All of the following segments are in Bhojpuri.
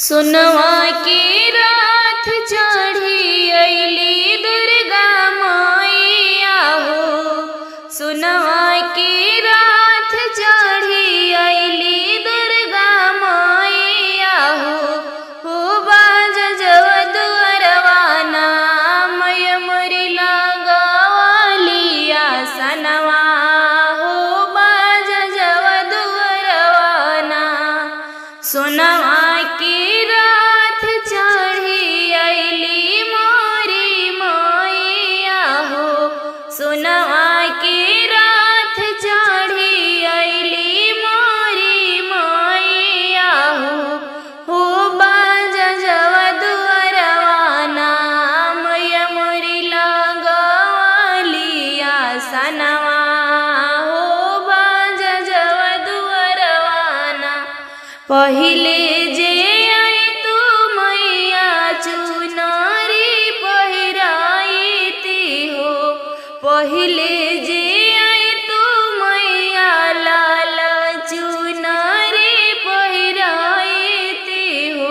सुनवा के रात चढ़ी अइली दुर्गा मैया हो। सुनवा के रात चढ़ी अइली दुर्गा मैया हो बाज जव दुअरवाना मैया मोरी लगवलिया सनवा हो बाज जव दुअरवाना। सुनवा के रात चढ़ी अइली मोरी मैया हो। सुनवा के रात चढ़ी अइली मोरी मैया हो बाज जव दुअरवाना मैया मोरी लगवलिया सनवा हो बाज जव दुअरवाना। पहिले जे आई तू मैया चुनरी पहिराईती हो। पहिले जे आई तू मैया लाल चुनरी पहिराईती हो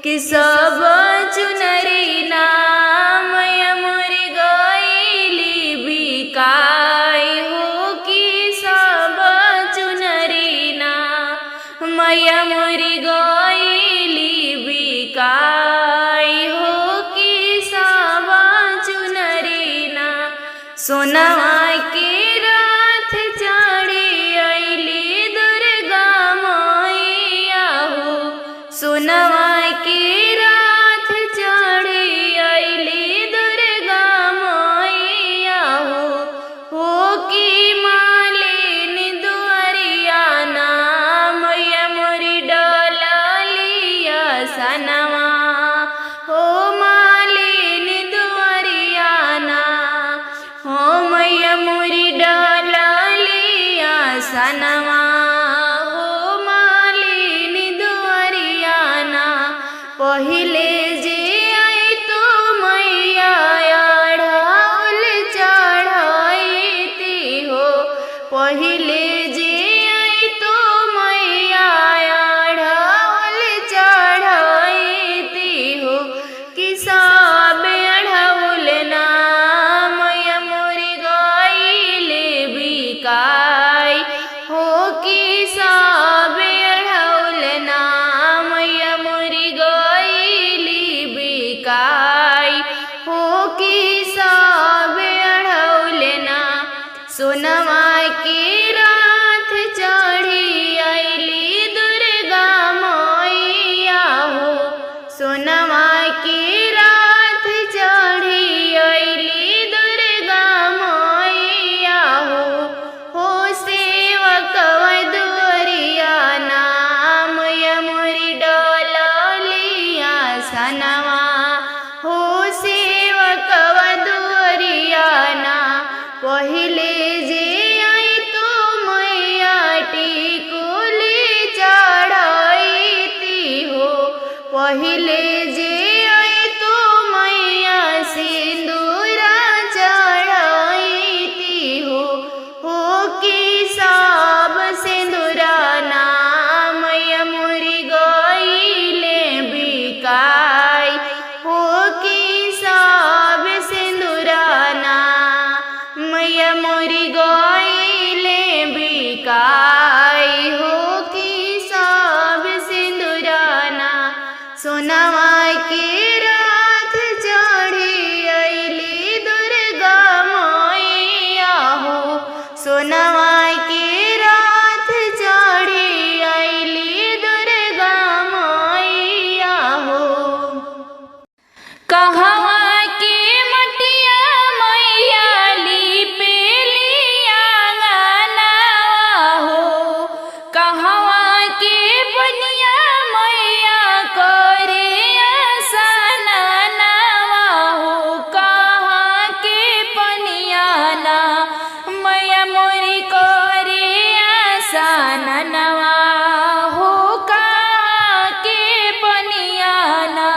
कि सब चुनरी ना मैया मोरी गईली बिकाई हो कि सब चुनरी ना मैया मोरी गईली बिकाई हो कि सब चुनरी ना। सोनवा के रात चढ़ी अइली दुर्गा मैया हो। सोनवा के रात चढ़ी अइली दुर्गा मैया हो कि मालिनी दुअरिया ना मैया मोरी डललिया सनवा हो मालिनी दुअरिया ना हो मैया मोरी डललिया सनवा हो मालिनी दुअरिया ना। पहिले जे आई तू मैया अढ़ौल चढ़ैती हो। पहिले जे आई तू मैया अढ़ौल चढ़ैती हो कि सब अढ़ौल ना मैया मोरी गईले बिकाई हो कि सब अढ़ौल ना मैया मोरी गईली बिकाई हो कि सब अढ़ौल ना। सोनवा के रात चढ़ी अइली दुर्गा मैया हो। सोनवा के रात चढ़ी अइली दुर्गा मैया हो सेवक दुअरिया ना मैया मोरी डललिया सनवा हो सेवक दुअरिया ना। पहिले जे आई तू मैया टिकुली चढ़ैती हो। पहिले जे आई तू मैया सिंदूरा चढ़ैती हो कि सब सिंदूरा ना मैया मोरी गईले बिकाई हो कि सब सिंदूरा ना मैया मोरी गईले बिकाई हो कि सब सिंदूरा ना। सोनवा के रात चढ़ी अइली दुर्गा मैया हो। सोनवा के रात चढ़ी अइली दुर्गा मैया हो। कहवा के मटिया मैया लिपेली आंगनवा हो। कहवा के बनिया मैया करे आसनवा हो। कहाँ के पनिया ना मैया मोरी करे आसनवा हो। कहाँ के पनिया ना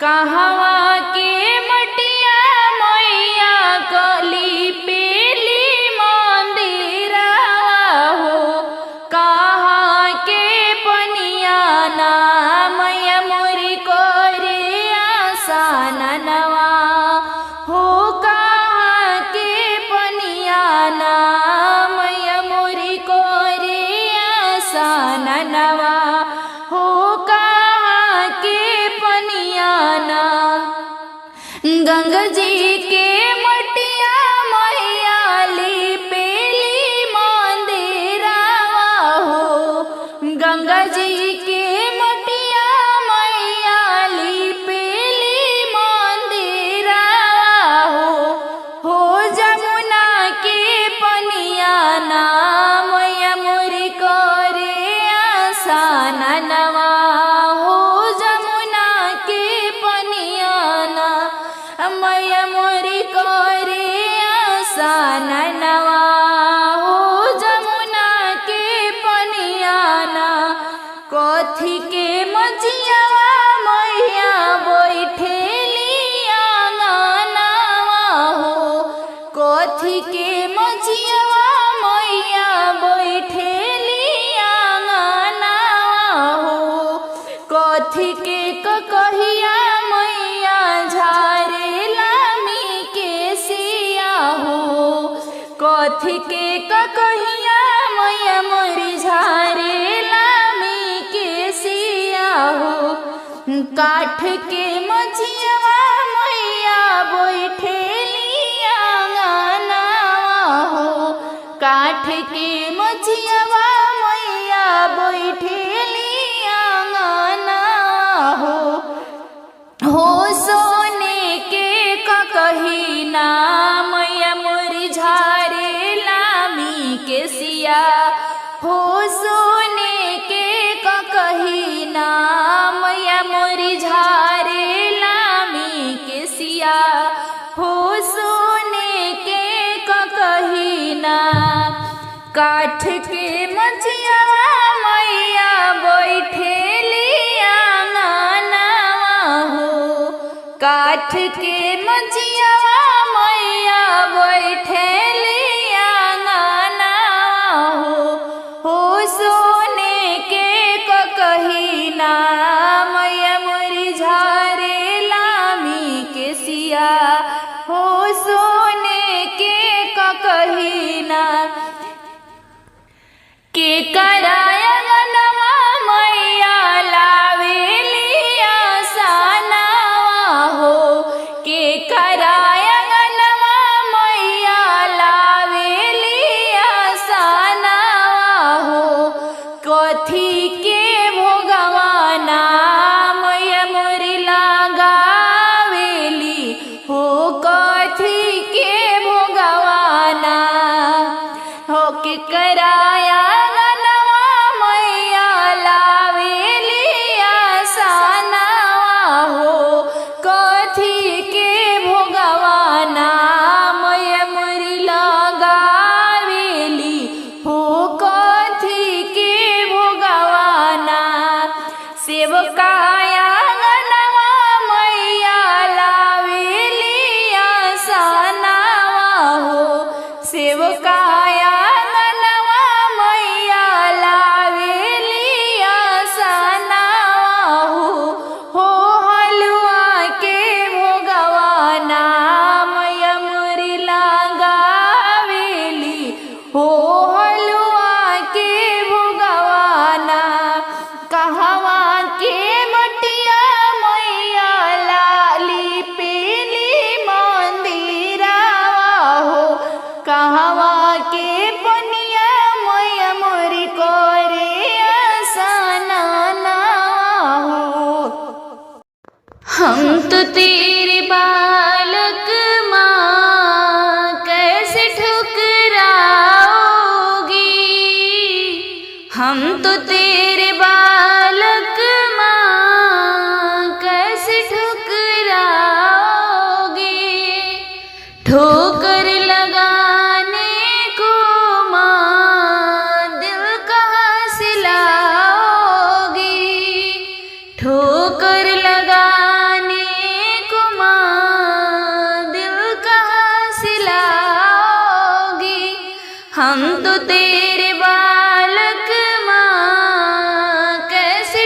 कहवा के मटिया मैया कली पेली मंदिरा हो। कहाँ के पनिया ना मैया मचियावा मैया बैठेली आंगनवा हो कथी के मचियावा मैया बैठेली आंगनवा हो कथी के कहिया मैया झारेला मी के सिया हो कथी के कहिया मैया मोरी झारेला मी के सिया हो काठ के मचियावा मैया बैठेली आंगनवा हो काठ के मचियावा मैया बैठेली आंगनवा हो सोने के कही ना मैया मोरी झारेला मी के सिया हो सोने के कही ना मैया मोरी झारेला मी के सिया हो सोने के कही ना काठ के मचियावा मैया बैठेली आंगनवा हो काठ के मचियावा मैया बैठेली आंगनवा हो सोने के कही ना मैया मोरी झारेला मी के सिया हो सोने के कही ना के कराया गनवा मैया लावेली आसनवा हो के कराया गनवा मैया लावेली आसनवा हो कथी के भोगवाना मैया मोरी लगावेली हो कथी के भोगवाना हो के कराया गनवा मैया लावेली आसनवा हो कथी के भोगवाना मैया मोरी लगावेली हो कथी के भोगवाना सेवकाया गनवा मैया लावेली आसनवा हो सेवकाया गनवा मैया लावेली आसनवा हो हलवा के भोगवाना मैया मोरी लगावेली हो हलवा के भोगवाना कहवा के मटिया मैया लाली पीली मंदिरवा हो कहवा के पनिया मैया मोरी करे आसनवा हो हम तो तेरे बालक माँ कैसे ठुकराओगी हम तो तेरे बालक माँ कैसे ठुकराओगी ठोकर लगाने को माँ दिल कहाँ से लाओगी ठोकर लगाने को माँ दिल कहाँ से लाओगी हम तो तेरे बालक माँ कैसे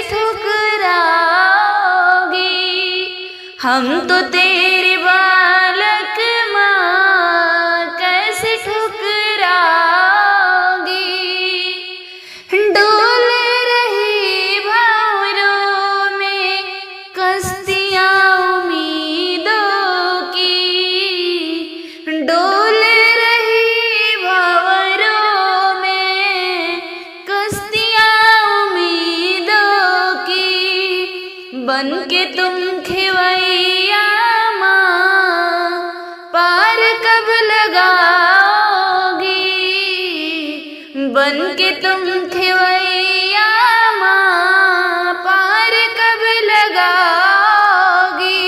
ठुकराओगी हम तो तेरे बालक माँ कैसे ठुकराओगी डोल रही भंवरों में कश्तियाँ उम्मीदों की डोल रही भंवरों में कश्तियाँ उम्मीदों की बन के तुम खेवैया माँ पार कब लगाओगी बन के तुम खेवैया माँ पार कब लगाओगी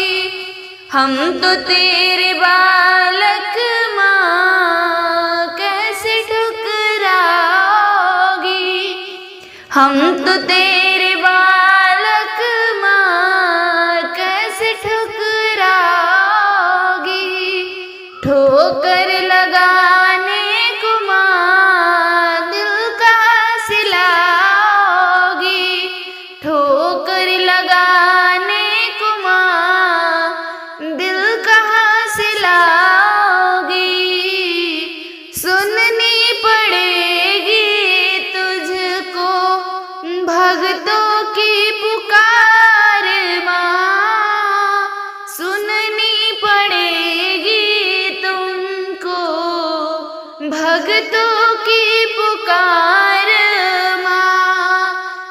हम तो तेरे बालक माँ कैसे ठुकराओगी हम तो तेरे बालक ठोकर लगाने को माँ दिल कहाँ से लाओगी। सुननी पड़ेगी तुझको भक्तों की पुकार माँ, सुननी पड़ेगी तुमको भक्तों की पुकार माँ।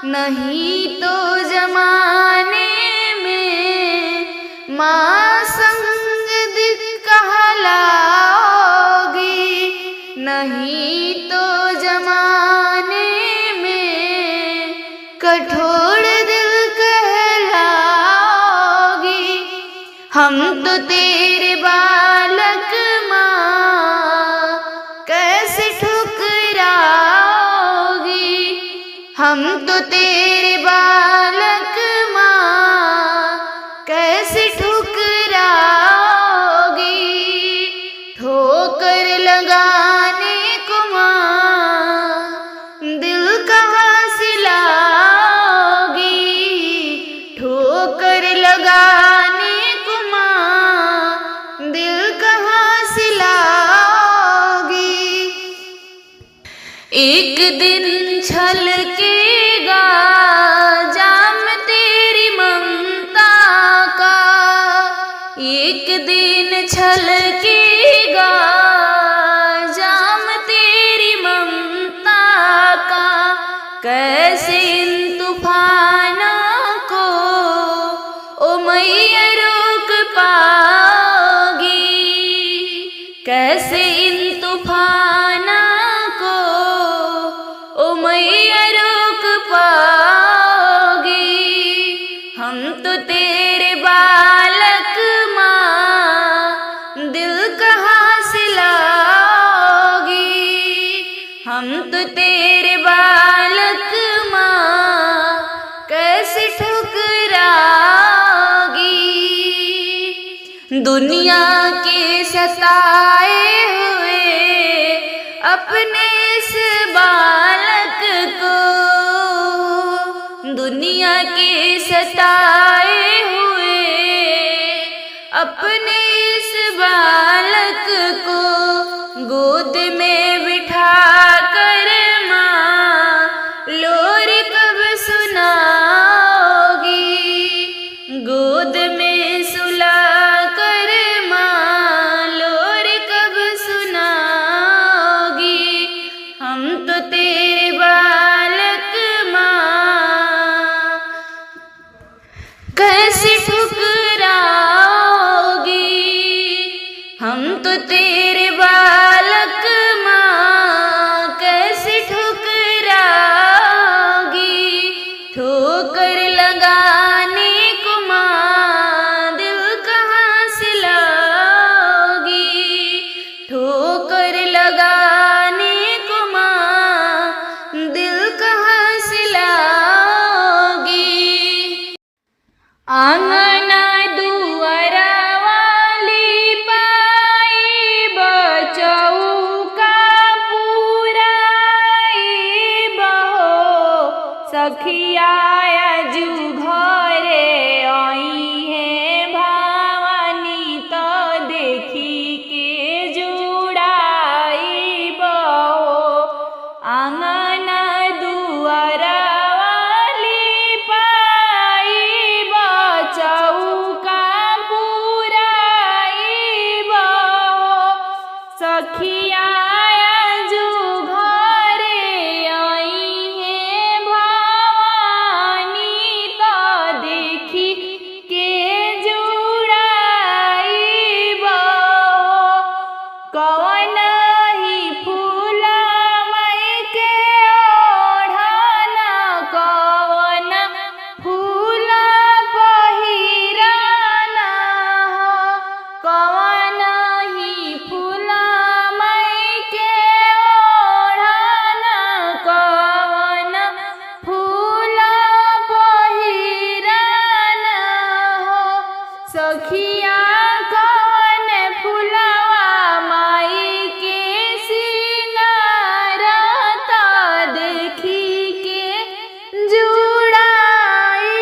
नहीं तो जमाने में माँ संग कहलाओगी, नहीं तो जमाने में कठोर दिल कहलाओगी। हम तो तेरे बालक माँ कैसे ठुकराओगी। हम तो तेरे बालक माँ कैसे ठुकराओगी। ठोकर लगाने को माँ दिल कहाँ से लाओगी। ठोकर लगाने को माँ दिल कहाँ से लाओगी। एक दिन छलकेगा जाम तेरी ममता का, एक दिन छलकेगा जाम तेरी ममता का। कैसे इन तूफानों को ओ मैया रोक पाओगी। कैसे इन तूफानों को ओ मैया रोक पाओगी। हम तो तेरे बालक माँ दिल कहाँ से लाओगी। हम तो तेरे बालक माँ कैसे ठुकराओगी। दुनिया के सताए हुए अपने इस बालक को, दुनिया के सताए हुए अपने इस बालक को गोद में बिठा कर माँ लोरी कब सुनाओगी। गोद में सुला कर माँ लोरी कब सुनाओगी। हम तो तेरे बालक माँ कैसे ठुकराओगी। हम तो तेरे बालक माँ कैसे ठुकराओगी। ठोकर लगाने को माँ दिल कहाँ से लाओगी। ठोकर लगाने को माँ दिल कहाँ से लाओगी। आंगना दुआरा वाली पाई बचौका पुराई बहो। सखिया अजू घरे आई है भवानी तो देखी के जुड़ाई बहो। आंगना दुआरा वाली पाई बचौका पुराई बहो। सखिया अजू घरे आई है भवानी तो देखी के जुड़ाई बहो। कवन ही फूला मई के ओढ़ना, कवन फूला पहिराना हो। कवन ही फूला मई के ओढ़ना, कवन फूला पहिराना हो। सखिया कवन फुलवा माई के सिंगारता देखी के जुड़ाई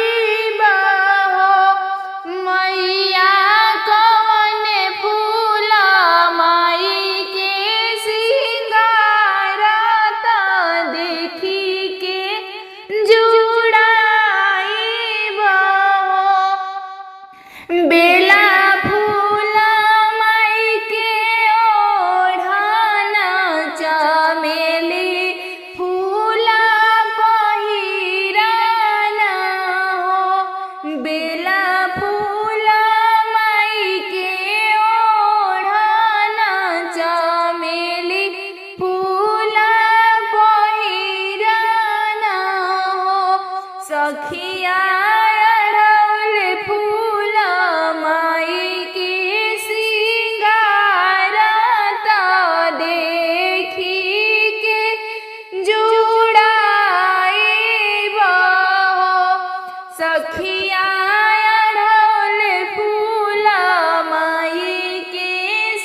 सखिया अढ़ौल फूला माई के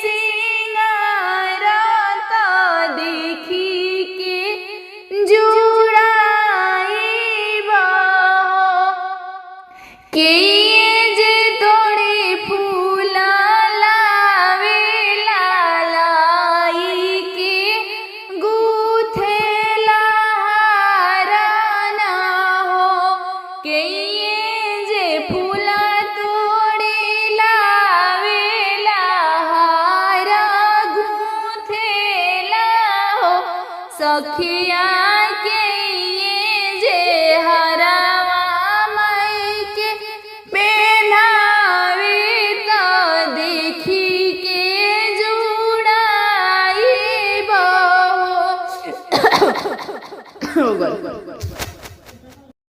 सिंगारता देखी के जुड़ाइबा के जे तोड़े फूला लावे लाई के गूथेला हाराना हो के जे फूला तोड़े लावे हारा गूथेला हो सखिया के जे हरावा माई के पहनावे त देखी के जुड़ाइबा हो।